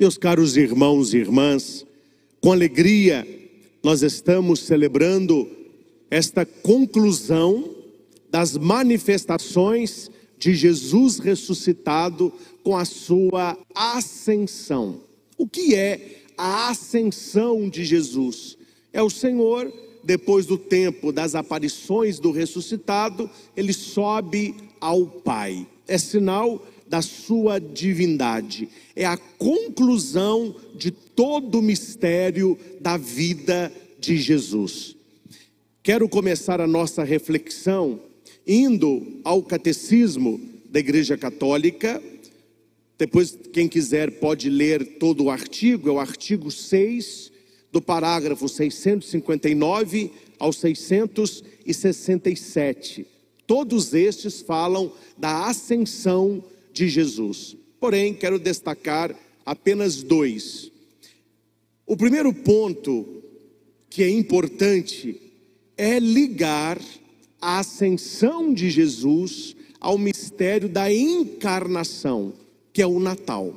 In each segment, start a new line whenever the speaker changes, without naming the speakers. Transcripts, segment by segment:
Meus caros irmãos e irmãs, com alegria nós estamos celebrando esta conclusão das manifestações de Jesus ressuscitado com a sua ascensão. O que é a ascensão de Jesus? É o Senhor, depois do tempo das aparições do ressuscitado, ele sobe ao Pai. É sinal da sua divindade. É a conclusão de todo o mistério da vida de Jesus. Quero começar a nossa reflexão indo ao Catecismo da Igreja Católica. Depois, quem quiser pode ler todo o artigo, é o artigo 6, do parágrafo 659 ao 667. Todos estes falam da ascensão de Jesus. Porém, quero destacar apenas dois. O primeiro ponto que é importante é ligar a ascensão de Jesus ao mistério da encarnação, que é o Natal.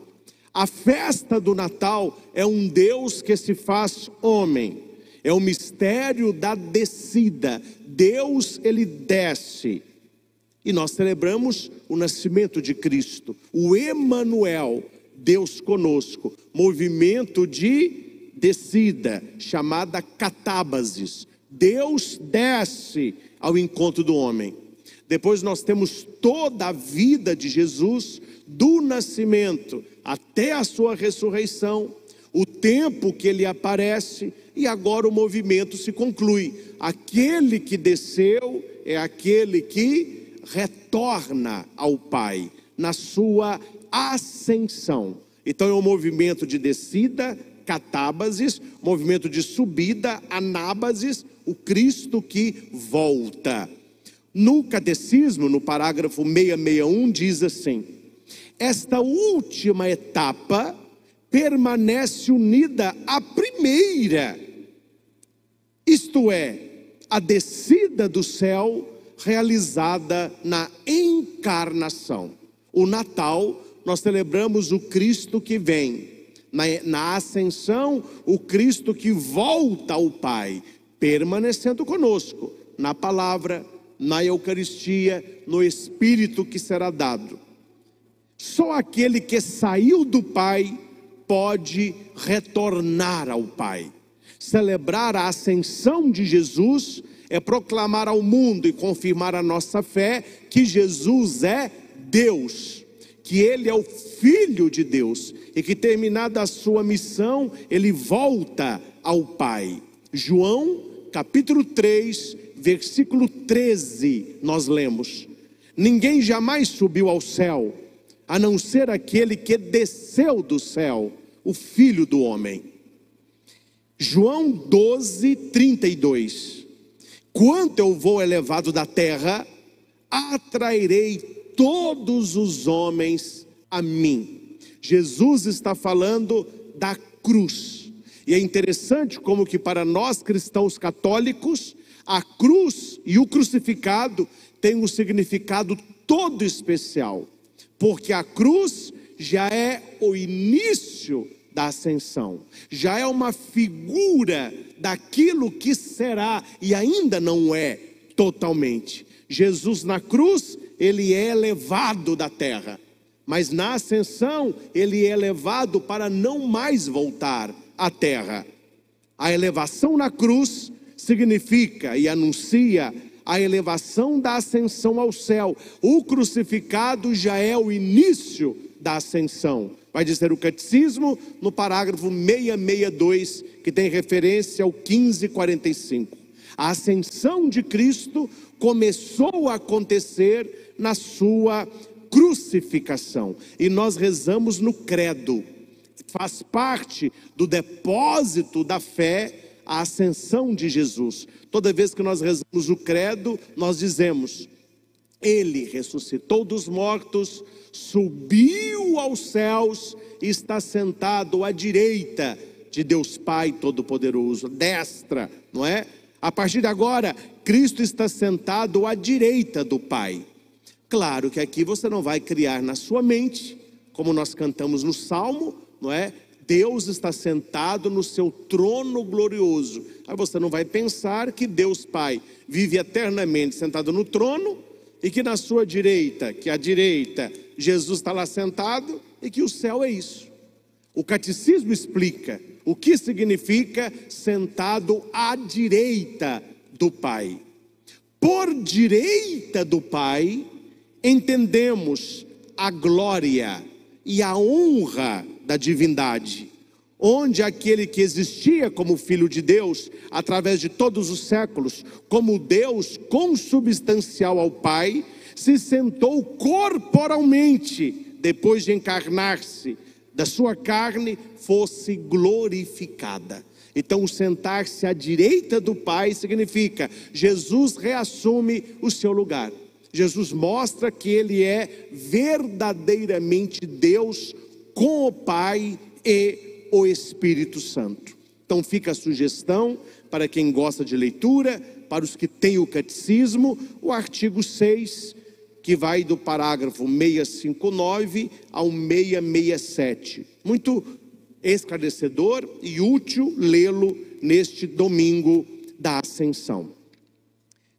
A festa do Natal é um Deus que se faz homem. É o mistério da descida. Deus, ele desce. E nós celebramos o nascimento de Cristo, o Emanuel, Deus conosco, movimento de descida, chamada catábasis. Deus desce ao encontro do homem. Depois nós temos toda a vida de Jesus, do nascimento até a sua ressurreição, o tempo que ele aparece, e agora o movimento se conclui. Aquele que desceu é aquele que retorna ao Pai na sua ascensão. Então é um movimento de descida, catábasis, movimento de subida, anábasis, o Cristo que volta. No Catecismo, no parágrafo 661, diz assim: esta última etapa permanece unida à primeira, isto é, a descida do céu realizada na encarnação. O Natal, nós celebramos o Cristo que vem. Na ascensão, o Cristo que volta ao Pai, permanecendo conosco, na palavra, na Eucaristia, no Espírito que será dado. Só aquele que saiu do Pai pode retornar ao Pai. Celebrar a ascensão de Jesus é proclamar ao mundo e confirmar a nossa fé que Jesus é Deus, que Ele é o Filho de Deus e que, terminada a sua missão, Ele volta ao Pai. João, capítulo 3, versículo 13, nós lemos: ninguém jamais subiu ao céu, a não ser aquele que desceu do céu, o Filho do Homem. João 12, 32. Quanto eu vou elevado da terra, atrairei todos os homens a mim. Jesus está falando da cruz. E é interessante como que para nós cristãos católicos, a cruz e o crucificado têm um significado todo especial. Porque a cruz já é o início da ascensão, já é uma figura daquilo que será e ainda não é totalmente. Jesus na cruz, ele é elevado da terra, mas na ascensão ele é elevado para não mais voltar à terra. A elevação na cruz significa e anuncia a elevação da ascensão ao céu. O crucificado já é o início da ascensão. Vai dizer o Catecismo no parágrafo 662, que tem referência ao 1545. A ascensão de Cristo começou a acontecer na sua crucificação. E nós rezamos no credo. Faz parte do depósito da fé a ascensão de Jesus. Toda vez que nós rezamos o credo, nós dizemos: Ele ressuscitou dos mortos, subiu aos céus e está sentado à direita de Deus Pai Todo-Poderoso, destra, não é? A partir de agora, Cristo está sentado à direita do Pai. Claro que aqui você não vai criar na sua mente, como nós cantamos no Salmo, não é? Deus está sentado no seu trono glorioso. Aí você não vai pensar que Deus Pai vive eternamente sentado no trono e que na sua direita, que à direita Jesus está lá sentado e que o céu é isso. O catecismo explica o que significa sentado à direita do Pai. Por direita do Pai, entendemos a glória e a honra da divindade, onde aquele que existia como Filho de Deus, através de todos os séculos, como Deus consubstancial ao Pai, se sentou corporalmente, depois de encarnar-se, da sua carne fosse glorificada. Então, o sentar-se à direita do Pai significa Jesus reassume o seu lugar. Jesus mostra que Ele é verdadeiramente Deus com o Pai e o Espírito Santo. Então fica a sugestão para quem gosta de leitura, para os que têm o catecismo, o artigo 6, que vai do parágrafo 659 ao 667. Muito esclarecedor e útil lê-lo neste domingo da Ascensão.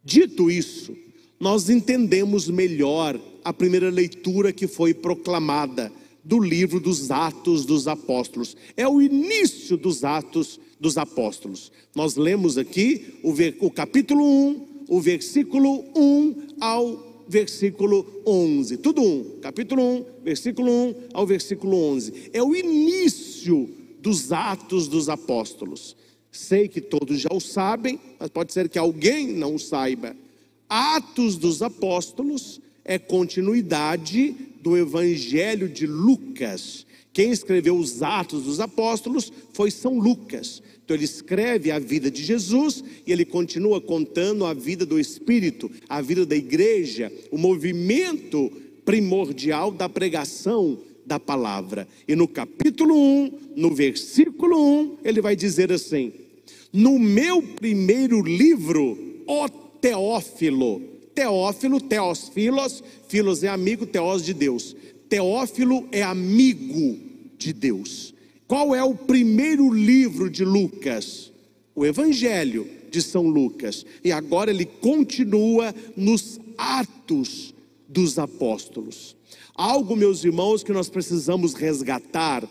Dito isso, nós entendemos melhor a primeira leitura que foi proclamada do livro dos Atos dos Apóstolos. É o início dos Atos dos Apóstolos. Nós lemos aqui o capítulo 1, o versículo 1 ao versículo 11. Tudo 1. Capítulo 1, versículo 1 ao versículo 11. É o início dos Atos dos Apóstolos. Sei que todos já o sabem, mas pode ser que alguém não o saiba. Atos dos Apóstolos é continuidade do Evangelho de Lucas. Quem escreveu os Atos dos Apóstolos foi São Lucas. Então ele escreve a vida de Jesus e ele continua contando a vida do Espírito, a vida da igreja, o movimento primordial da pregação da palavra. E no capítulo 1, no versículo 1, ele vai dizer assim: no meu primeiro livro, ó Teófilo. Teófilo, teos filos, filos é amigo, teos de Deus. Teófilo é amigo de Deus. Qual é o primeiro livro de Lucas? O Evangelho de São Lucas. E agora ele continua nos Atos dos Apóstolos. Algo, meus irmãos, que nós precisamos resgatar,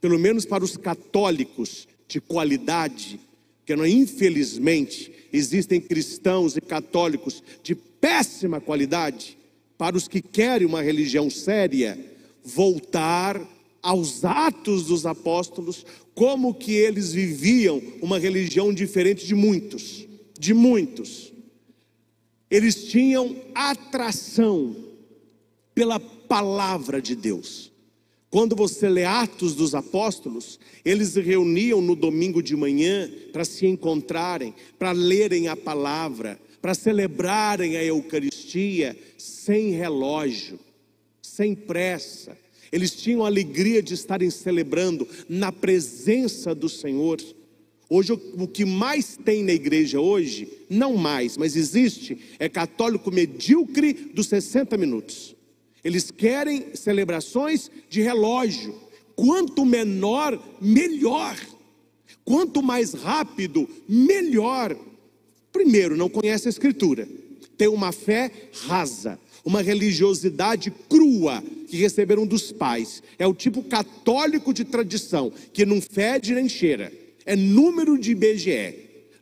pelo menos para os católicos de qualidade, porque infelizmente existem cristãos e católicos de péssima qualidade. Para os que querem uma religião séria, voltar aos Atos dos Apóstolos, como que eles viviam uma religião diferente de muitos. Eles tinham atração pela palavra de Deus. Quando você lê Atos dos Apóstolos, eles se reuniam no domingo de manhã para se encontrarem, para lerem a palavra, para celebrarem a Eucaristia sem relógio, sem pressa. Eles tinham a alegria de estarem celebrando na presença do Senhor. Hoje o que mais tem na igreja hoje, não mais, mas existe, é católico medíocre dos 60 minutos. Eles querem celebrações de relógio. Quanto menor, melhor. Quanto mais rápido, melhor. Primeiro, não conhece a Escritura. Tem uma fé rasa, uma religiosidade crua que receberam dos pais. É o tipo católico de tradição, que não fede nem cheira. É número de IBGE.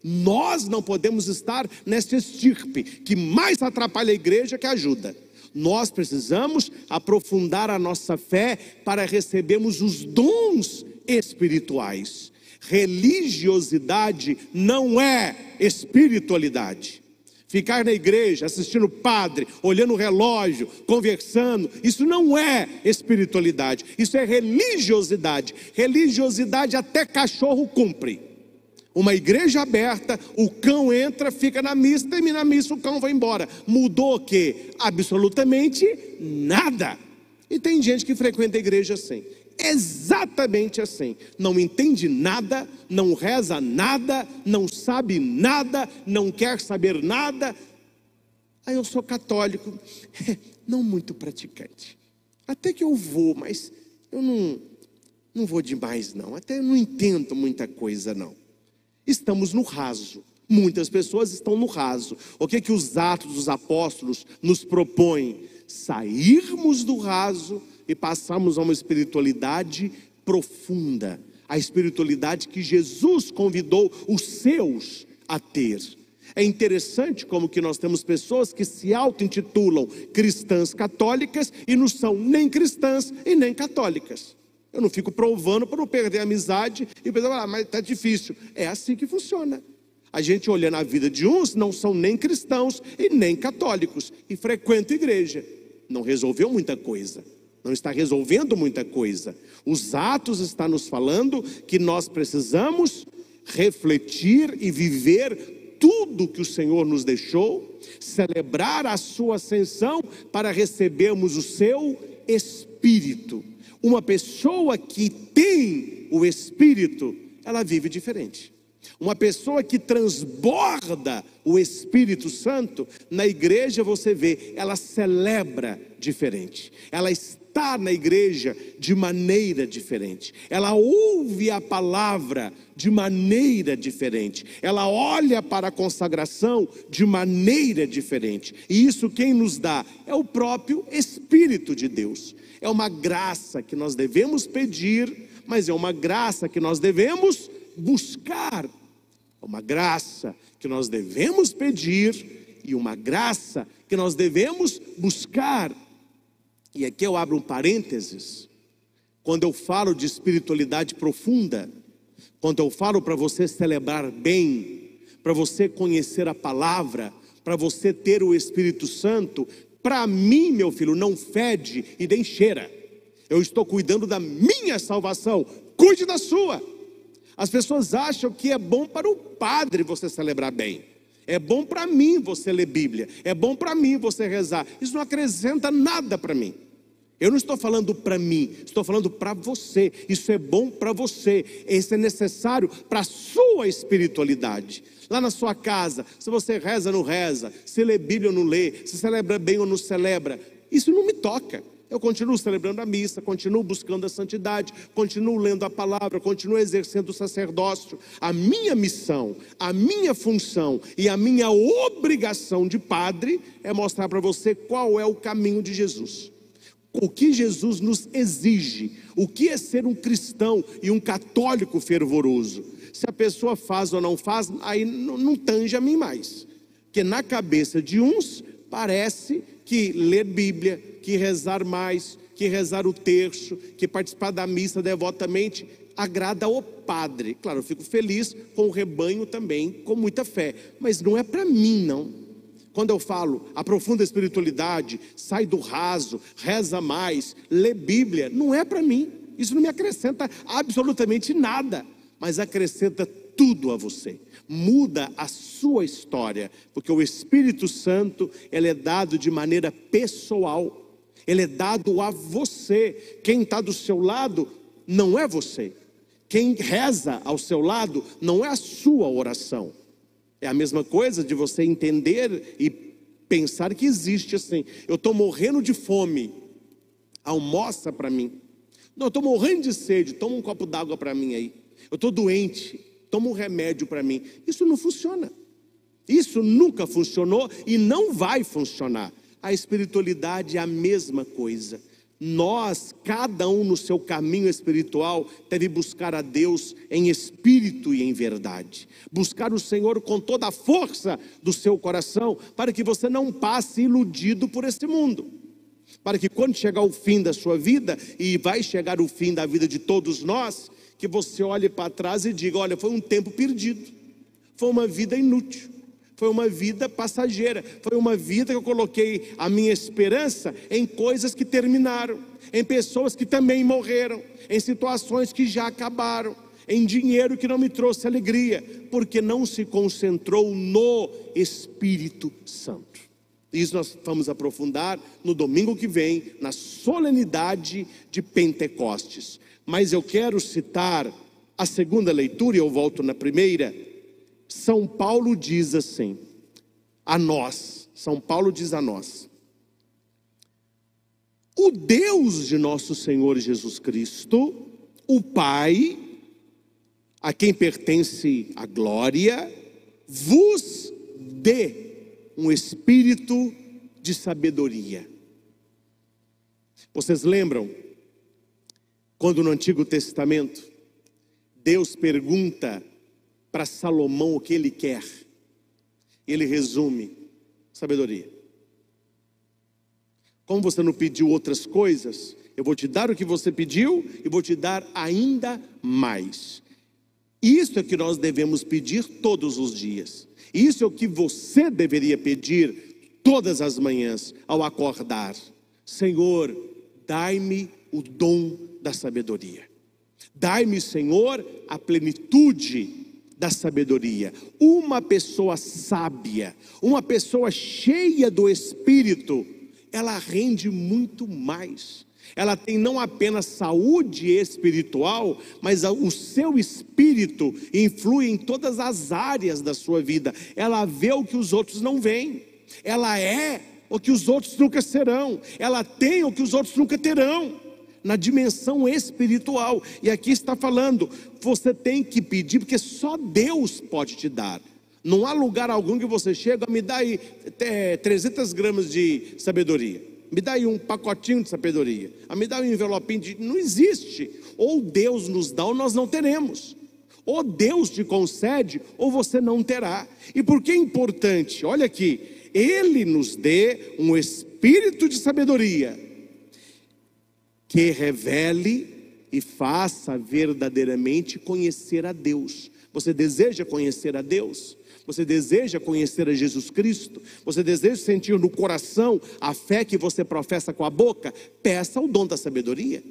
Nós não podemos estar nessa estirpe que mais atrapalha a igreja que ajuda. Nós precisamos aprofundar a nossa fé para recebermos os dons espirituais. Religiosidade não é espiritualidade. Ficar na igreja, assistindo o padre, olhando o relógio, conversando, isso não é espiritualidade, isso é religiosidade. Religiosidade até cachorro cumpre. Uma igreja aberta, o cão entra, fica na missa, termina a missa, o cão vai embora. Mudou o quê? Absolutamente nada. E tem gente que frequenta a igreja assim, exatamente assim. Não entende nada, não reza nada, não sabe nada, não quer saber nada. Aí eu sou católico, não muito praticante. Até que eu vou, mas eu não não vou demais não, até não entendo muita coisa não. Estamos no raso. Muitas pessoas estão no raso. O que que os Atos dos Apóstolos nos propõem? Sairmos do raso e passarmos a uma espiritualidade profunda. A espiritualidade que Jesus convidou os seus a ter. É interessante como que nós temos pessoas que se auto-intitulam cristãs católicas e não são nem cristãs e nem católicas. Eu não fico provando para não perder a amizade e pensar, mas está difícil. É assim que funciona. A gente olhando a vida de uns, não são nem cristãos e nem católicos, e frequentam igreja. Não resolveu muita coisa, não está resolvendo muita coisa. Os Atos estão nos falando que nós precisamos refletir e viver tudo que o Senhor nos deixou, celebrar a sua ascensão para recebermos o seu Espírito. Uma pessoa que tem o Espírito, ela vive diferente. Uma pessoa que transborda o Espírito Santo, na igreja você vê, ela celebra diferente. Ela está na igreja de maneira diferente. Ela ouve a palavra de maneira diferente. Ela olha para a consagração de maneira diferente. E isso quem nos dá? É o próprio Espírito de Deus. É uma graça que nós devemos pedir, mas é uma graça que nós devemos buscar. Uma graça que nós devemos pedir e uma graça que nós devemos buscar. E aqui eu abro um parênteses. Quando eu falo de espiritualidade profunda, quando eu falo para você celebrar bem, para você conhecer a palavra, para você ter o Espírito Santo, para mim, meu filho, não fede e nem cheira. Eu estou cuidando da minha salvação, cuide da sua. As pessoas acham que é bom para o padre você celebrar bem. É bom para mim você ler Bíblia. É bom para mim você rezar. Isso não acrescenta nada para mim. Eu não estou falando para mim, estou falando para você. Isso é bom para você. Isso é necessário para a sua espiritualidade. Lá na sua casa, se você reza ou não reza, se lê Bíblia ou não lê, se celebra bem ou não celebra, isso não me toca. Eu continuo celebrando a missa, continuo buscando a santidade, continuo lendo a palavra, continuo exercendo o sacerdócio. A minha missão, a minha função e a minha obrigação de padre é mostrar para você qual é o caminho de Jesus. O que Jesus nos exige, o que é ser um cristão e um católico fervoroso. Se a pessoa faz ou não faz, aí não tange a mim mais. Porque na cabeça de uns parece que ler Bíblia, que rezar mais, que rezar o terço, que participar da missa devotamente, agrada ao padre. Claro, eu fico feliz com o rebanho também, com muita fé, mas não é para mim não. Quando eu falo, aprofunda a espiritualidade, sai do raso, reza mais, lê Bíblia, não é para mim. Isso não me acrescenta absolutamente nada, mas acrescenta tudo a você. Muda a sua história, porque o Espírito Santo, ele é dado de maneira pessoal. Ele é dado a você. Quem está do seu lado não é você. Quem reza ao seu lado não é a sua oração. É a mesma coisa de você entender e pensar que existe assim. Eu estou morrendo de fome, almoça para mim. Não, eu estou morrendo de sede, toma um copo d'água para mim aí. Eu estou doente, toma um remédio para mim. Isso não funciona. Isso nunca funcionou e não vai funcionar. A espiritualidade é a mesma coisa. Nós, cada um no seu caminho espiritual, deve buscar a Deus em espírito e em verdade. Buscar o Senhor com toda a força do seu coração, para que você não passe iludido por esse mundo. Para que quando chegar o fim da sua vida, e vai chegar o fim da vida de todos nós, que você olhe para trás e diga, olha, foi um tempo perdido. Foi uma vida inútil. Foi uma vida passageira, foi uma vida que eu coloquei a minha esperança em coisas que terminaram, em pessoas que também morreram, em situações que já acabaram, em dinheiro que não me trouxe alegria, porque não se concentrou no Espírito Santo. Isso nós vamos aprofundar no domingo que vem, na solenidade de Pentecostes. Mas eu quero citar a segunda leitura, e eu volto na primeira. São Paulo diz assim, a nós, São Paulo diz a nós, o Deus de nosso Senhor Jesus Cristo, o Pai, a quem pertence a glória, vos dê um espírito de sabedoria. Vocês lembram quando no Antigo Testamento Deus pergunta para Salomão o que ele quer? Ele resume: sabedoria. Como você não pediu outras coisas, eu vou te dar o que você pediu e vou te dar ainda mais. Isso é que nós devemos pedir todos os dias. Isso é o que você deveria pedir todas as manhãs ao acordar. Senhor, dai-me o dom da sabedoria. Dai-me, Senhor, a plenitude da sabedoria. Uma pessoa sábia, uma pessoa cheia do Espírito, ela rende muito mais. Ela tem não apenas saúde espiritual, mas o seu espírito influi em todas as áreas da sua vida. Ela vê o que os outros não veem. Ela é o que os outros nunca serão. Ela tem o que os outros nunca terão, na dimensão espiritual. E aqui está falando, você tem que pedir, porque só Deus pode te dar. Não há lugar algum que você chega, me dá aí 300 gramas de sabedoria, me dá aí um pacotinho de sabedoria, me dá um envelopinho de... Não existe. Ou Deus nos dá ou nós não teremos. Ou Deus te concede ou você não terá. E por que é importante? Olha aqui, Ele nos dê um espírito de sabedoria que revele e faça verdadeiramente conhecer a Deus. Você deseja conhecer a Deus? Você deseja conhecer a Jesus Cristo? Você deseja sentir no coração a fé que você professa com a boca? Peça o dom da sabedoria.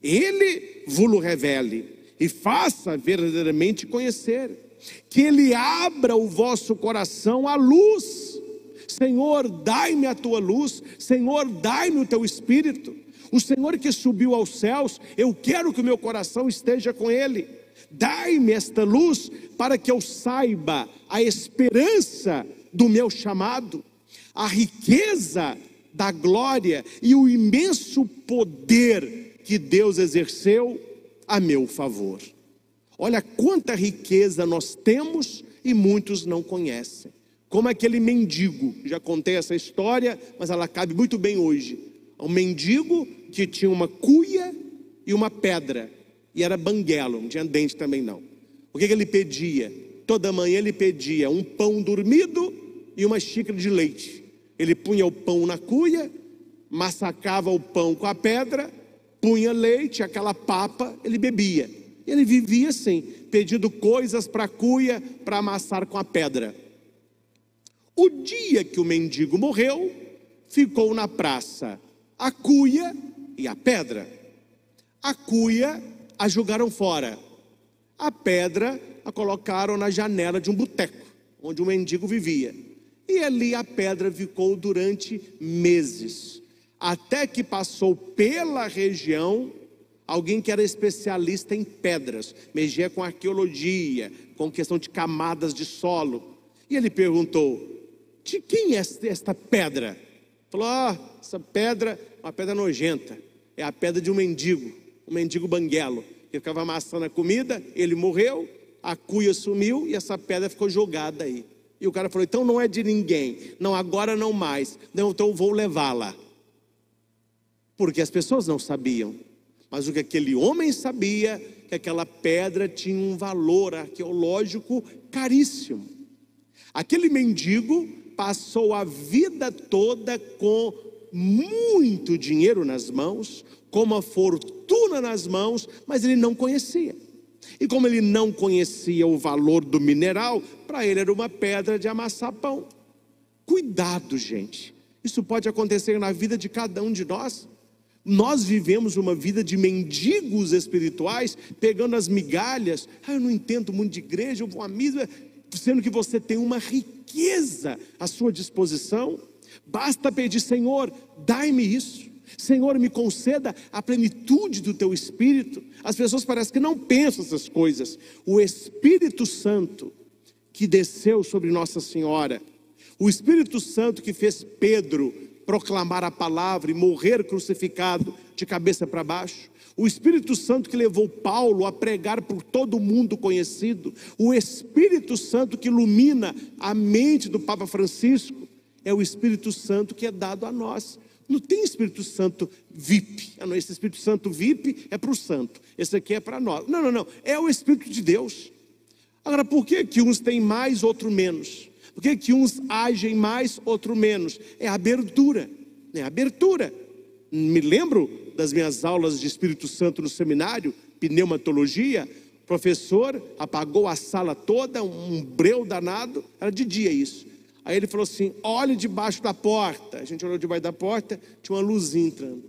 Ele vos revele e faça verdadeiramente conhecer. Que Ele abra o vosso coração à luz. Senhor, dai-me a tua luz. Senhor, dai-me o teu Espírito. O Senhor que subiu aos céus, eu quero que o meu coração esteja com Ele. Dai-me esta luz para que eu saiba a esperança do meu chamado, a riqueza da glória e o imenso poder que Deus exerceu a meu favor. Olha quanta riqueza nós temos e muitos não conhecem. Como aquele mendigo, já contei essa história, mas ela cabe muito bem hoje. Um mendigo que tinha uma cuia e uma pedra, e era banguelo, não tinha dente também não. O que ele pedia? Toda manhã ele pedia um pão dormido e uma xícara de leite. Ele punha o pão na cuia, massacava o pão com a pedra, punha leite, aquela papa, ele bebia. E ele vivia assim, pedindo coisas para a cuia, para amassar com a pedra. O dia que o mendigo morreu, ficou na praça a cuia e a pedra. A cuia a jogaram fora, a pedra a colocaram na janela de um boteco, onde o mendigo vivia. E ali a pedra ficou durante meses, até que passou pela região alguém que era especialista em pedras, mexia com arqueologia, com questão de camadas de solo. E ele perguntou: de quem é esta pedra? Falou: essa pedra é uma pedra nojenta, é a pedra de um mendigo banguelo, que ficava amassando a comida. Ele morreu, a cuia sumiu e essa pedra ficou jogada aí. E o cara falou: então não é de ninguém, não, agora não mais, não, então eu vou levá-la. Porque as pessoas não sabiam, mas o que aquele homem sabia, que aquela pedra tinha um valor arqueológico caríssimo. Aquele mendigo passou a vida toda com muito dinheiro nas mãos, com uma fortuna nas mãos, mas ele não conhecia. E como ele não conhecia o valor do mineral, para ele era uma pedra de amassar pão. Cuidado, gente, isso pode acontecer na vida de cada um de nós. Nós vivemos uma vida de mendigos espirituais, pegando as migalhas. Eu não entendo muito de igreja, eu vou à missa, sendo que você tem uma riqueza à sua disposição. Basta pedir: Senhor, dai-me isso. Senhor, me conceda a plenitude do teu Espírito. As pessoas parecem que não pensam essas coisas. O Espírito Santo que desceu sobre Nossa Senhora, o Espírito Santo que fez Pedro proclamar a palavra e morrer crucificado de cabeça para baixo. O Espírito Santo que levou Paulo a pregar por todo o mundo conhecido, o Espírito Santo que ilumina a mente do Papa Francisco, é o Espírito Santo que é dado a nós. Não tem Espírito Santo VIP. Não, esse Espírito Santo VIP é para o santo, esse aqui é para nós. Não, é o Espírito de Deus. Agora, por que uns têm mais, outro menos? Por que uns agem mais, outro menos? É abertura, abertura. Me lembro das minhas aulas de Espírito Santo no seminário, pneumatologia. O professor apagou a sala toda, um breu danado, era de dia isso. Aí ele falou assim: olhe debaixo da porta. A gente olhou debaixo da porta, tinha uma luzinha entrando.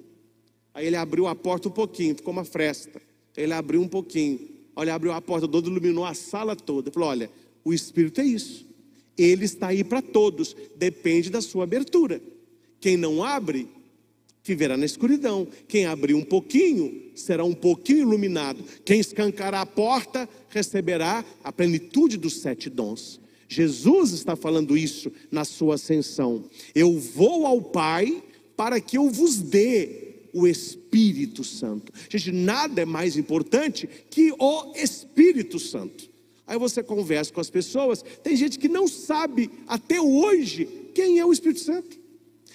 Aí ele abriu a porta um pouquinho, ficou uma fresta. Ele abriu um pouquinho. Olha, abriu a porta toda, iluminou a sala toda. Ele falou: olha, o Espírito é isso. Ele está aí para todos, depende da sua abertura. Quem não abre, viverá na escuridão. Quem abrir um pouquinho, será um pouquinho iluminado. Quem escancarar a porta, receberá a plenitude dos 7 dons. Jesus está falando isso na sua ascensão. Eu vou ao Pai para que eu vos dê o Espírito Santo. Gente, nada é mais importante que o Espírito Santo. Aí você conversa com as pessoas, tem gente que não sabe até hoje quem é o Espírito Santo.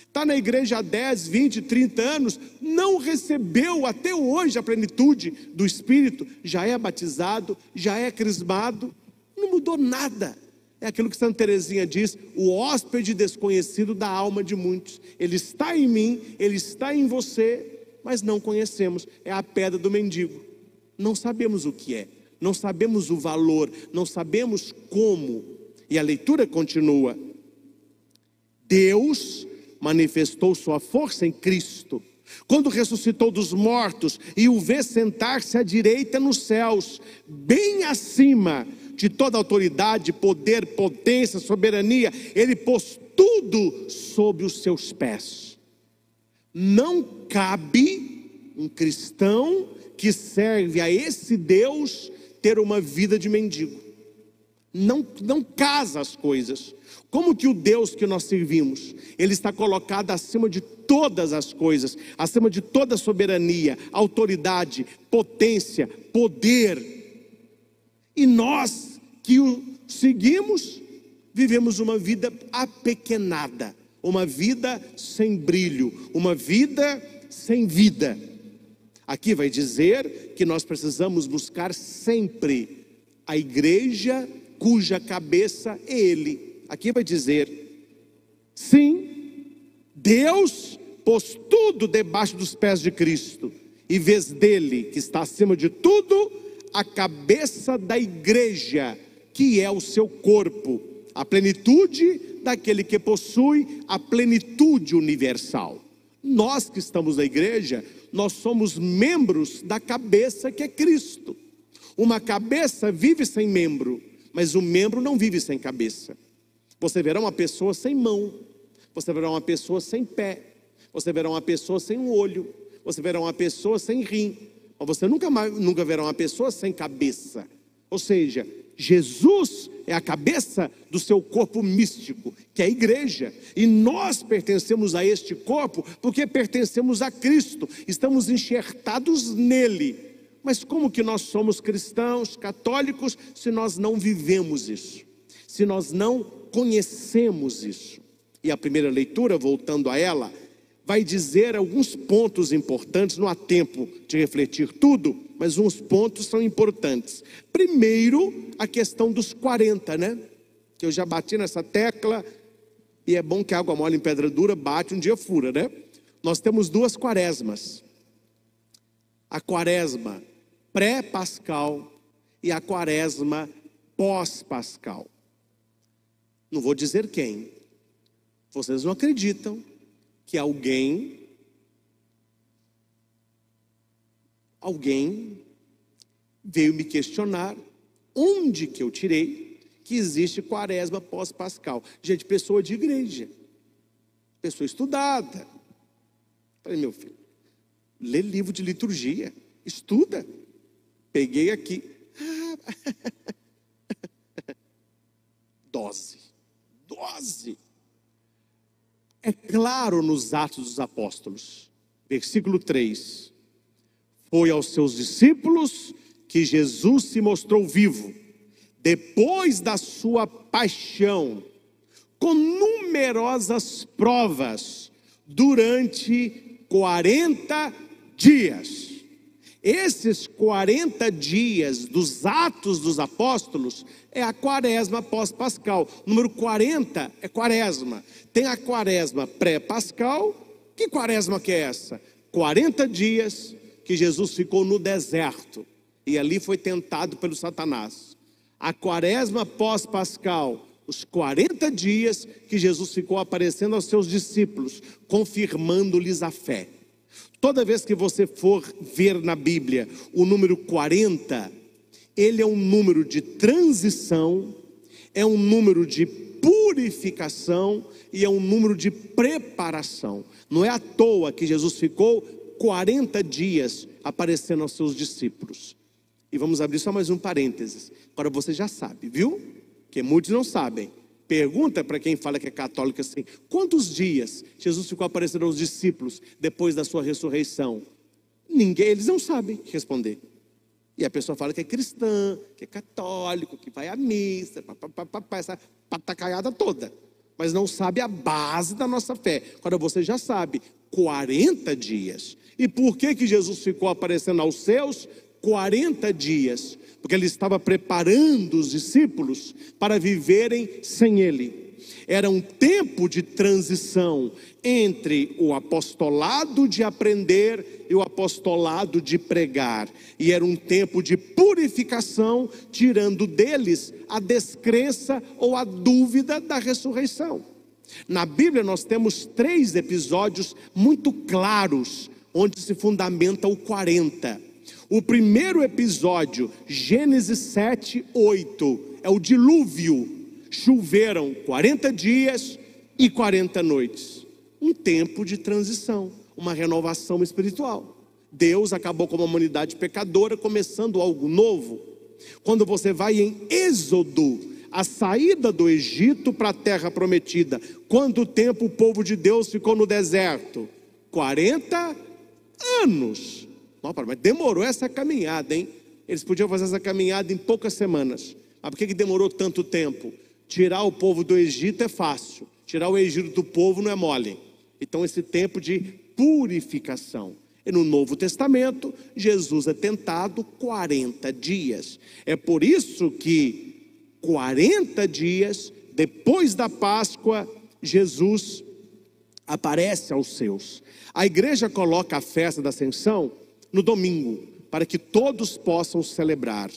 Está na igreja há 10, 20, 30 anos, não recebeu até hoje a plenitude do Espírito, já é batizado, já é crismado, não mudou nada. É aquilo que Santa Teresinha diz: o hóspede desconhecido da alma de muitos. Ele está em mim, ele está em você, mas não conhecemos. É a pedra do mendigo. Não sabemos o que é, não sabemos o valor, não sabemos como. E a leitura continua: Deus manifestou sua força em Cristo, quando ressuscitou dos mortos e o vê sentar-se à direita nos céus, bem acima de toda autoridade, poder, potência, soberania. Ele pôs tudo sob os seus pés. Não cabe um cristão que serve a esse Deus ter uma vida de mendigo. Não casa as coisas. Como que o Deus que nós servimos, Ele está colocado acima de todas as coisas, acima de toda soberania, autoridade, potência, poder. E nós que o seguimos, vivemos uma vida apequenada, uma vida sem brilho, uma vida sem vida. Aqui vai dizer que nós precisamos buscar sempre a igreja cuja cabeça é Ele. Aqui vai dizer: sim, Deus pôs tudo debaixo dos pés de Cristo, e vês dele, que está acima de tudo, a cabeça da igreja, que é o seu corpo, a plenitude daquele que possui a plenitude universal. Nós que estamos na igreja, nós somos membros da cabeça que é Cristo. Uma cabeça vive sem membro, mas o membro não vive sem cabeça. Você verá uma pessoa sem mão, você verá uma pessoa sem pé, você verá uma pessoa sem um olho, você verá uma pessoa sem rim, mas você nunca verá uma pessoa sem cabeça. Ou seja, Jesus é a cabeça do seu corpo místico, que é a igreja. E nós pertencemos a este corpo porque pertencemos a Cristo, estamos enxertados nele. Mas como que nós somos cristãos, católicos, se nós não vivemos isso? Se nós não conhecemos isso? E a primeira leitura, voltando a ela, vai dizer alguns pontos importantes. Não há tempo de refletir tudo, mas uns pontos são importantes. Primeiro, a questão dos 40, né? Que eu já bati nessa tecla, e é bom que a água mole em pedra dura, bate um dia fura, né? Nós temos 2 quaresmas. A quaresma pré-pascal e a quaresma pós-pascal. Não vou dizer quem. Vocês não acreditam que alguém veio me questionar onde que eu tirei que existe quaresma pós-pascal. Gente, pessoa de igreja, pessoa estudada. Falei: meu filho, lê livro de liturgia, estuda. Peguei aqui. Dose. É claro nos Atos dos Apóstolos. Versículo 3. Foi aos seus discípulos que Jesus se mostrou vivo, depois da sua paixão, com numerosas provas, durante 40 dias. Esses 40 dias dos Atos dos Apóstolos é a quaresma pós-pascal. Número 40 é quaresma. Tem a quaresma pré-pascal. Que quaresma que é essa? 40 dias que Jesus ficou no deserto e ali foi tentado pelo Satanás. A quaresma pós-pascal, os 40 dias que Jesus ficou aparecendo aos seus discípulos, confirmando-lhes a fé. Toda vez que você for ver na Bíblia o número 40, ele é um número de transição, é um número de purificação e é um número de preparação. Não é à toa que Jesus ficou 40 dias aparecendo aos seus discípulos. E vamos abrir só mais um parênteses. Agora você já sabe, viu? Que muitos não sabem. Pergunta para quem fala que é católico assim: quantos dias Jesus ficou aparecendo aos discípulos depois da ssua ressurreição? Eles não sabem responder. E a pessoa fala que é cristã, que é católico, que vai à missa, essa patacaiada toda. Mas não sabe a base da nossa fé. Agora você já sabe, 40 dias. E por que Jesus ficou aparecendo aos seus 40 dias? Porque ele estava preparando os discípulos para viverem sem ele. Era um tempo de transição entre o apostolado de aprender e o apostolado de pregar. E era um tempo de purificação, tirando deles a descrença ou a dúvida da ressurreição. Na Bíblia nós temos 3 episódios muito claros onde se fundamenta o 40. O primeiro episódio, Gênesis 7, 8, é o dilúvio. Choveram 40 dias e 40 noites. Um tempo de transição, uma renovação espiritual. Deus acabou com a humanidade pecadora, começando algo novo. Quando você vai em Êxodo, a saída do Egito para a terra prometida, quanto tempo o povo de Deus ficou no deserto? 40 anos. Mas demorou essa caminhada, hein? Eles podiam fazer essa caminhada em poucas semanas. Mas por que demorou tanto tempo? Tirar o povo do Egito é fácil, tirar o Egito do povo não é mole. Então esse tempo de purificação. E no Novo Testamento, Jesus é tentado 40 dias. É por isso que 40 dias depois da Páscoa, Jesus aparece aos seus. A igreja coloca a festa da Ascensão no domingo, para que todos possam celebrar.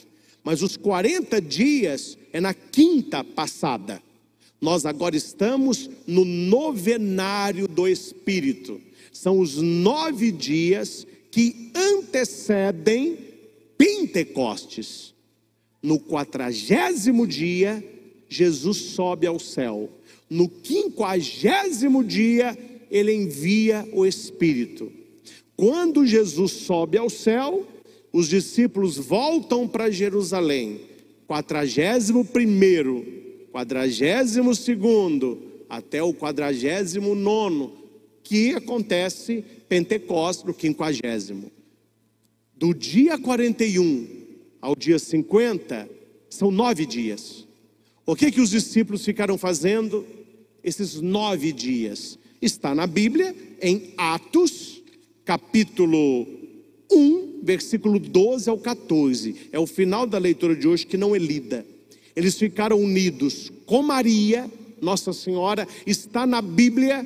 Mas os 40 dias é na quinta passada. Nós agora estamos no novenário do Espírito. São os 9 dias que antecedem Pentecostes. No 40º dia, Jesus sobe ao céu. No 50º dia, ele envia o Espírito. Quando Jesus sobe ao céu, os discípulos voltam para Jerusalém. 41º, 42º, até o 49º, que acontece Pentecostes no 50º. Do dia 41 ao dia 50, são 9 dias. O que os discípulos ficaram fazendo esses 9 dias? Está na Bíblia, em Atos, capítulo 1, versículo 12 ao 14. É o final da leitura de hoje que não é lida. Eles ficaram unidos com Maria, Nossa Senhora. Está na Bíblia.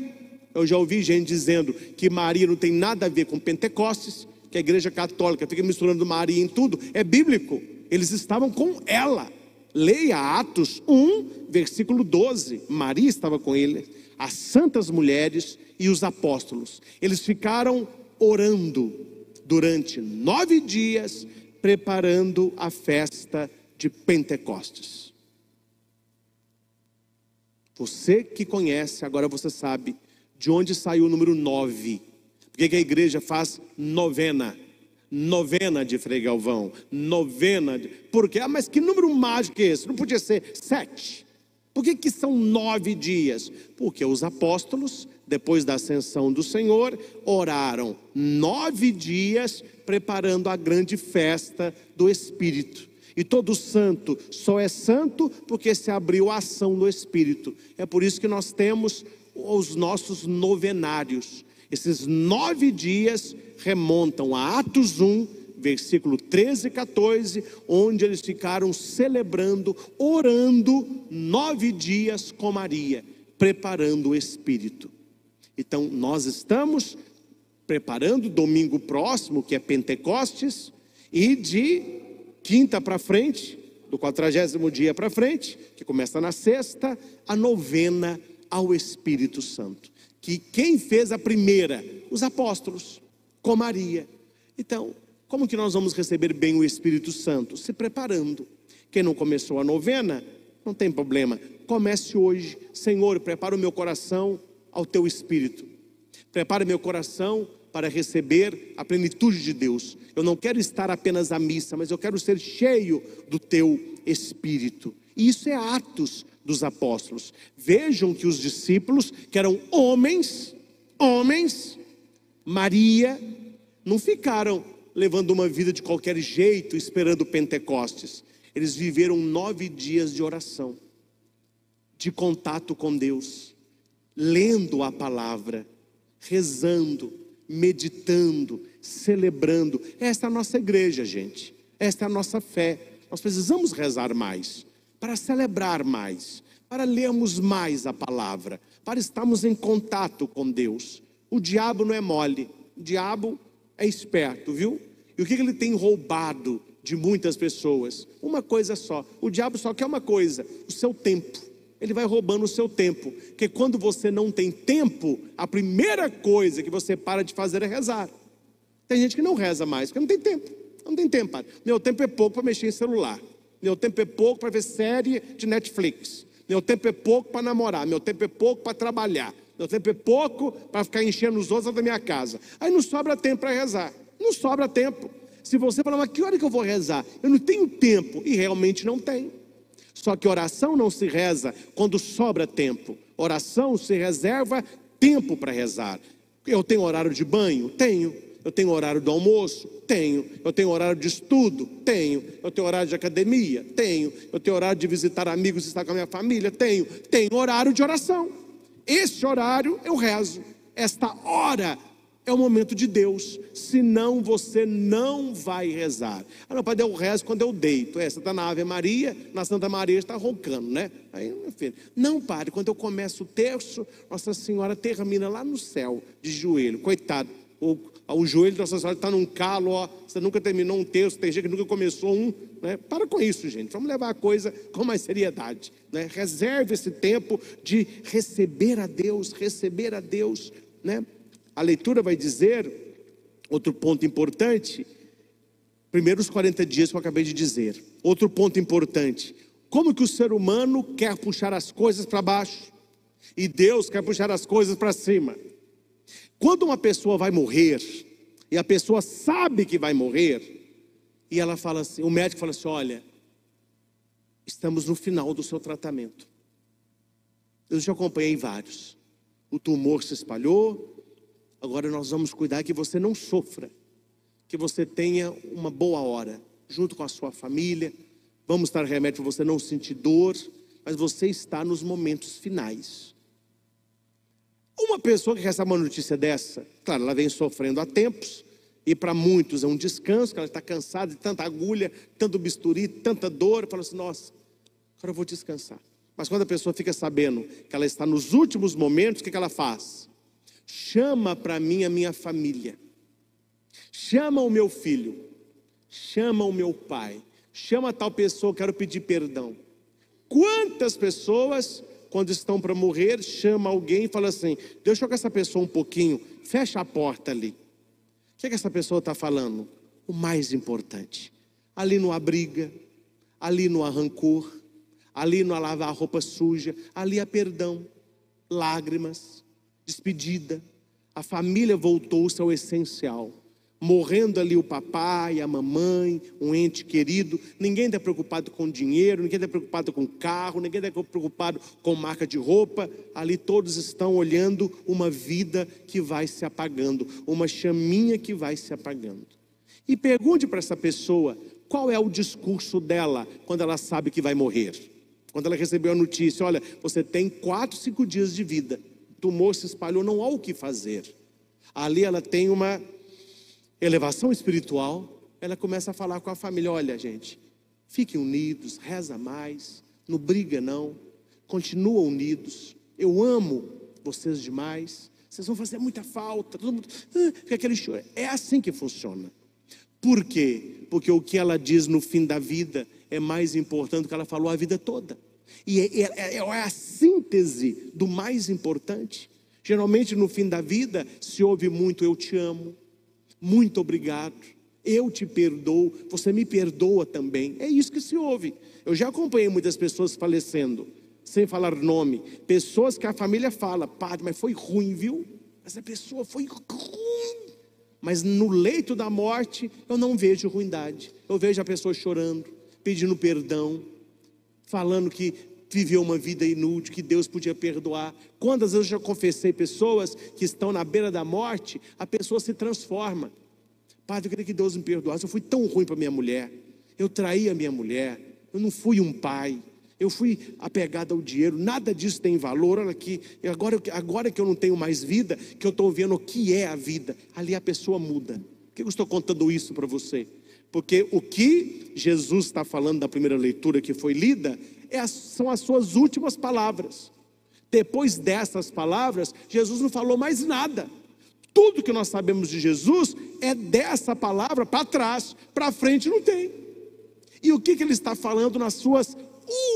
Eu já ouvi gente dizendo que Maria não tem nada a ver com Pentecostes, que a igreja católica fica misturando Maria em tudo. É bíblico. Eles estavam com ela. Leia Atos 1, versículo 12. Maria estava com ele, as santas mulheres e os apóstolos. Eles ficaram orando durante 9 dias, preparando a festa de Pentecostes. Você que conhece, agora você sabe de onde saiu o número 9. Por que a igreja faz novena? Novena de Frei Galvão. Novena de... Por quê? Mas que número mágico é esse? Não podia ser 7. Por que são 9 dias? Porque os apóstolos depois da ascensão do Senhor, oraram 9 dias preparando a grande festa do Espírito. E todo santo só é santo porque se abriu a ação do Espírito. É por isso que nós temos os nossos novenários. Esses 9 dias remontam a Atos 1, versículo 13 e 14, onde eles ficaram celebrando, orando 9 dias com Maria, preparando o Espírito. Então nós estamos preparando domingo próximo, que é Pentecostes, e de quinta para frente, do 40º dia para frente, que começa na sexta, a novena ao Espírito Santo. Que quem fez a primeira? Os apóstolos, com Maria. Então, como que nós vamos receber bem o Espírito Santo? Se preparando. Quem não começou a novena, não tem problema. Comece hoje. Senhor, prepara o meu coração ao teu Espírito. Prepara meu coração para receber a plenitude de Deus. Eu não quero estar apenas à missa, mas eu quero ser cheio do teu Espírito. E isso é Atos dos Apóstolos. Vejam que os discípulos, que eram homens, Maria, não ficaram levando uma vida de qualquer jeito, esperando Pentecostes. Eles viveram 9 dias de oração, de contato com Deus, lendo a palavra, rezando, meditando, celebrando. Esta é a nossa igreja, gente. Esta é a nossa fé. Nós precisamos rezar mais, para celebrar mais, para lermos mais a palavra, para estarmos em contato com Deus. O diabo não é mole, o diabo é esperto, viu? E o que ele tem roubado de muitas pessoas? Uma coisa só. O diabo só quer uma coisa: o seu tempo. Ele vai roubando o seu tempo, porque quando você não tem tempo, a primeira coisa que você para de fazer é rezar. Tem gente que não reza mais, porque não tem tempo. Não tem tempo, padre. Meu tempo é pouco para mexer em celular. Meu tempo é pouco para ver série de Netflix. Meu tempo é pouco para namorar. Meu tempo é pouco para trabalhar. Meu tempo é pouco para ficar enchendo os outros da minha casa. Aí não sobra tempo para rezar. Não sobra tempo. Se você falar, mas que hora que eu vou rezar? Eu não tenho tempo. E realmente não tem. Só que oração não se reza quando sobra tempo. Oração se reserva tempo para rezar. Eu tenho horário de banho? Tenho. Eu tenho horário do almoço? Tenho. Eu tenho horário de estudo? Tenho. Eu tenho horário de academia? Tenho. Eu tenho horário de visitar amigos e estar com a minha família? Tenho. Tenho horário de oração. Esse horário eu rezo. Esta hora é o momento de Deus. Senão você não vai rezar. Ah, não, padre, eu rezo quando eu deito. Você está na Ave Maria, na Santa Maria está roncando, né? Aí, meu filho, não, padre, quando eu começo o terço, Nossa Senhora termina lá no céu, de joelho. Coitado, o joelho de Nossa Senhora está num calo, ó. Você nunca terminou um terço, tem gente que nunca começou um, né? Para com isso, gente. Vamos levar a coisa com mais seriedade, né? Reserve esse tempo de receber a Deus, né? A leitura vai dizer, outro ponto importante, primeiro os 40 dias que eu acabei de dizer. Outro ponto importante, como que o ser humano quer puxar as coisas para baixo e Deus quer puxar as coisas para cima. Quando uma pessoa vai morrer, e a pessoa sabe que vai morrer, e ela fala assim, o médico fala assim, olha, estamos no final do seu tratamento. Eu já acompanhei vários. O tumor se espalhou, agora nós vamos cuidar que você não sofra, que você tenha uma boa hora, junto com a sua família. Vamos dar remédio para você não sentir dor, mas você está nos momentos finais. Uma pessoa que recebe uma notícia dessa, claro, ela vem sofrendo há tempos, e para muitos é um descanso, que ela está cansada de tanta agulha, tanto bisturi, tanta dor, fala assim, nossa, agora eu vou descansar. Mas quando a pessoa fica sabendo que ela está nos últimos momentos, o que ela faz? Chama para mim a minha família, chama o meu filho, chama o meu pai, chama tal pessoa, eu quero pedir perdão. Quantas pessoas, quando estão para morrer, chama alguém e fala assim, deixa eu com essa pessoa um pouquinho, fecha a porta ali. O que essa pessoa está falando? O mais importante, ali não há briga, ali não há rancor, ali não há lavar roupa suja, ali há perdão, lágrimas, despedida. A família voltou-se ao essencial. morrendo ali o papai, a mamãe, um ente querido. Ninguém está preocupado com dinheiro, ninguém está preocupado com carro, ninguém está preocupado com marca de roupa. Ali todos estão olhando uma vida que vai se apagando, uma chaminha que vai se apagando. E pergunte para essa pessoa qual é o discurso dela quando ela sabe que vai morrer. Quando ela recebeu a notícia: olha, você tem 4, 5 dias de vida, o tumor se espalhou, não há o que fazer. Ali ela tem uma elevação espiritual. Ela começa a falar com a família: olha, gente, fiquem unidos, reza mais, não briga não, continuam unidos, eu amo vocês demais, vocês vão fazer muita falta, todo mundo fica aquele choro. É assim que funciona. Por quê? Porque o que ela diz no fim da vida é mais importante do que ela falou a vida toda. E é a síntese do mais importante. Geralmente no fim da vida se ouve muito: eu te amo, muito obrigado, eu te perdoo, você me perdoa também. É isso que se ouve. Eu já acompanhei muitas pessoas falecendo, sem falar nome. Pessoas que a família fala: padre, mas foi ruim, viu? Essa pessoa foi ruim. Mas no leito da morte eu não vejo ruindade. Eu vejo a pessoa chorando, pedindo perdão, falando que viveu uma vida inútil, que Deus podia perdoar. Quantas vezes eu já confessei pessoas que estão na beira da morte, a pessoa se transforma: padre, eu queria que Deus me perdoasse, eu fui tão ruim para minha mulher, eu traí a minha mulher, eu não fui um pai, eu fui apegado ao dinheiro, nada disso tem valor. Olha aqui, agora que eu não tenho mais vida, que eu estou vendo o que é a vida, ali a pessoa muda. Por que eu estou contando isso para você? Porque o que Jesus está falando na primeira leitura que foi lida são as suas últimas palavras. Depois dessas palavras, Jesus não falou mais nada. Tudo que nós sabemos de Jesus é dessa palavra para trás, para frente não tem. E o que ele está falando nas suas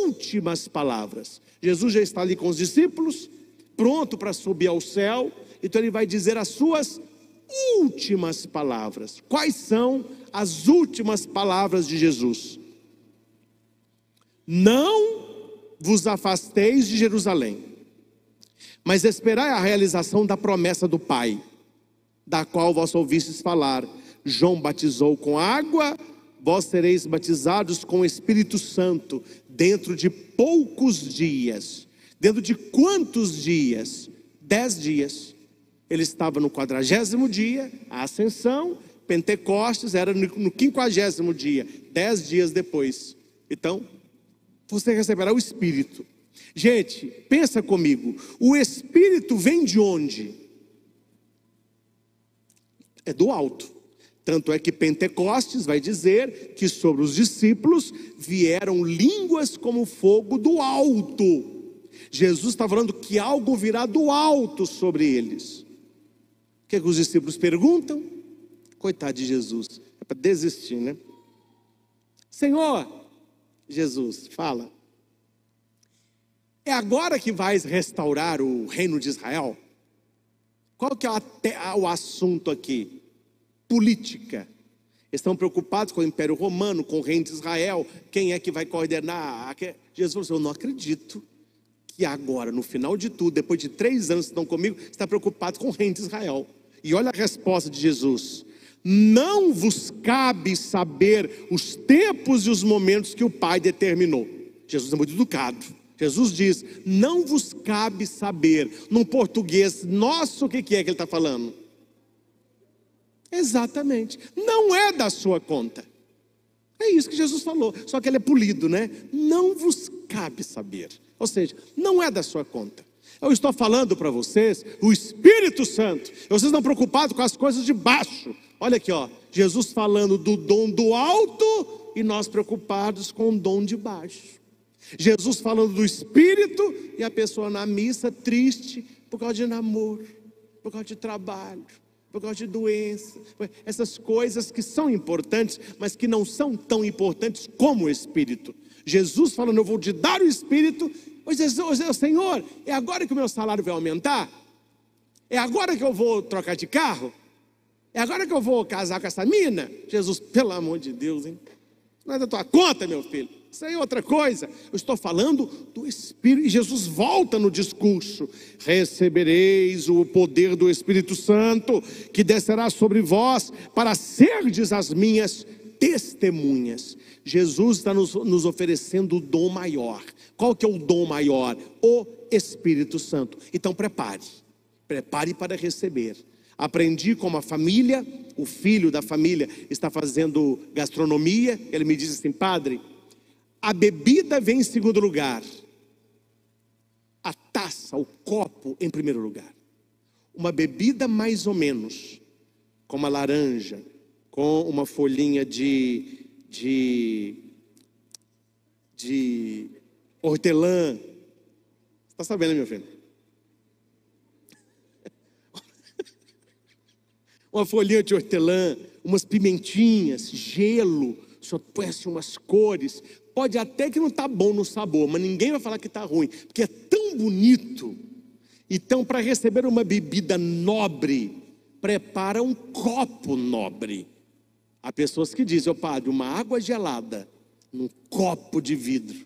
últimas palavras? Jesus já está ali com os discípulos, pronto para subir ao céu. Então ele vai dizer as suas últimas palavras. Quais são as últimas palavras de Jesus? Não vos afasteis de Jerusalém, mas esperai a realização da promessa do Pai, da qual vós ouvistes falar. João batizou com água, vós sereis batizados com o Espírito Santo dentro de poucos dias. Dentro de quantos dias? 10 dias. Ele estava no 40º dia, a ascensão. Pentecostes era no 50º dia, 10 dias depois. Então, você receberá o Espírito. Gente, pensa comigo, o Espírito vem de onde? É do alto. Tanto é que Pentecostes vai dizer que sobre os discípulos vieram línguas como fogo do alto. Jesus está falando que algo virá do alto sobre eles. O que os discípulos perguntam? Coitado de Jesus, é para desistir, né? Senhor, Jesus fala: é agora que vais restaurar o reino de Israel? Qual que é o assunto aqui? Política. Estão preocupados com o Império Romano, com o reino de Israel. Quem é que vai coordenar? Jesus falou assim: eu não acredito que agora, no final de tudo, depois de 3 anos que estão comigo, está preocupado com o reino de Israel. E olha a resposta de Jesus: não vos cabe saber os tempos e os momentos que o Pai determinou. Jesus é muito educado. Jesus diz: não vos cabe saber. Num português nosso, o que é que ele está falando? Exatamente, não é da sua conta. É isso que Jesus falou, só que ele é polido, né? Não vos cabe saber, ou seja, não é da sua conta. Eu estou falando para vocês, o Espírito Santo. Vocês estão preocupados com as coisas de baixo. Olha aqui, ó, Jesus falando do dom do alto e nós preocupados com o dom de baixo. Jesus falando do Espírito e a pessoa na missa triste por causa de namoro, por causa de trabalho, por causa de doença. Essas coisas que são importantes, mas que não são tão importantes como o Espírito. Jesus falando: eu vou te dar o Espírito. Senhor, é agora que o meu salário vai aumentar? É agora que eu vou trocar de carro? É agora que eu vou casar com essa mina? Jesus, pelo amor de Deus, hein? Não é da tua conta, meu filho. isso aí é outra coisa. Eu estou falando do Espírito. E Jesus volta no discurso: recebereis o poder do Espírito Santo, que descerá sobre vós, para serdes as minhas testemunhas. Jesus está nos oferecendo o dom maior. Qual que é o dom maior? O Espírito Santo. Então prepare para receber. Aprendi como a família, o filho da família está fazendo gastronomia. Ele me diz assim: padre, a bebida vem em segundo lugar, a taça, o copo em primeiro lugar. Uma bebida mais ou menos, com uma laranja, com uma folhinha de hortelã. Está sabendo, meu filho? Uma folhinha de hortelã, umas pimentinhas, gelo. O senhor põe assim umas cores. Pode até que não está bom no sabor, mas ninguém vai falar que está ruim, porque é tão bonito. Então, para receber uma bebida nobre, prepara um copo nobre. Há pessoas que dizem: ô padre, uma água gelada num copo de vidro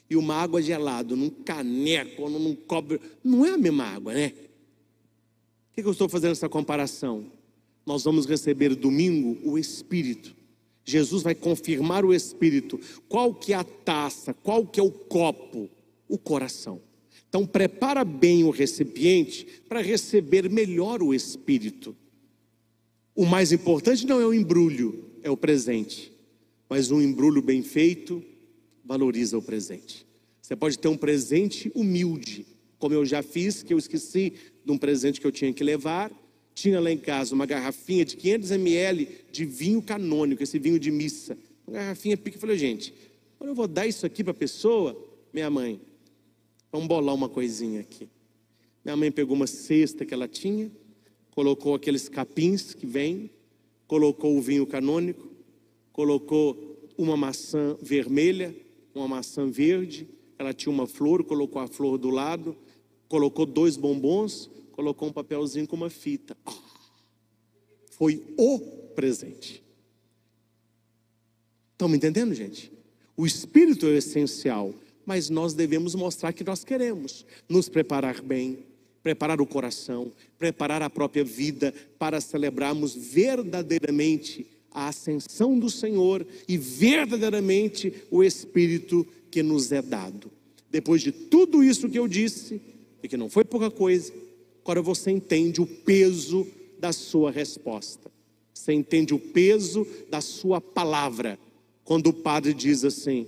e uma água gelada num caneco ou num copo, não é a mesma água, né? Por que eu estou fazendo essa comparação? Nós vamos receber domingo o Espírito. Jesus vai confirmar o Espírito. Qual que é a taça? Qual que é o copo? O coração. Então prepara bem o recipiente para receber melhor o Espírito. O mais importante não é o embrulho, é o presente. Mas um embrulho bem feito valoriza o presente. Você pode ter um presente humilde, como eu já fiz, que eu esqueci de um presente que eu tinha que levar. Tinha lá em casa uma garrafinha de 500 ml de vinho canônico, esse vinho de missa. Uma garrafinha pica. Eu falei: gente, quando eu vou dar isso aqui para a pessoa, minha mãe, vamos bolar uma coisinha aqui. Minha mãe pegou uma cesta que ela tinha, colocou aqueles capins que vem, colocou o vinho canônico, colocou uma maçã vermelha, uma maçã verde, ela tinha uma flor, colocou a flor do lado, colocou 2 bombons, colocou um papelzinho com uma fita. Foi o presente. Estão me entendendo, gente? O Espírito é essencial, mas nós devemos mostrar que nós queremos nos preparar bem, preparar o coração, preparar a própria vida para celebrarmos verdadeiramente a ascensão do Senhor e verdadeiramente o Espírito que nos é dado. Depois de tudo isso que eu disse, e que não foi pouca coisa, agora você entende o peso da sua resposta. Você entende o peso da sua palavra. Quando o padre diz assim: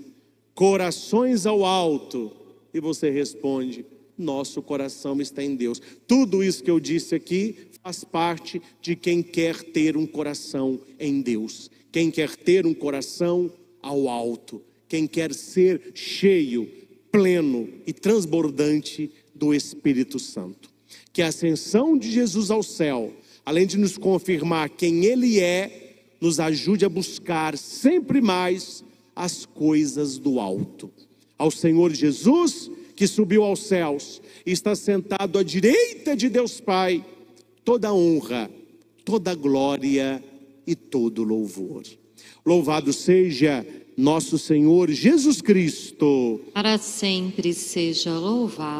corações ao alto, e você responde: nosso coração está em Deus. Tudo isso que eu disse aqui faz parte de quem quer ter um coração em Deus. Quem quer ter um coração ao alto. Quem quer ser cheio, pleno e transbordante do Espírito Santo. Que a ascensão de Jesus ao céu, além de nos confirmar quem Ele é, nos ajude a buscar sempre mais as coisas do alto. Ao Senhor Jesus, que subiu aos céus e está sentado à direita de Deus Pai, toda honra, toda glória e todo louvor. Louvado seja nosso Senhor Jesus Cristo.
Para sempre seja louvado.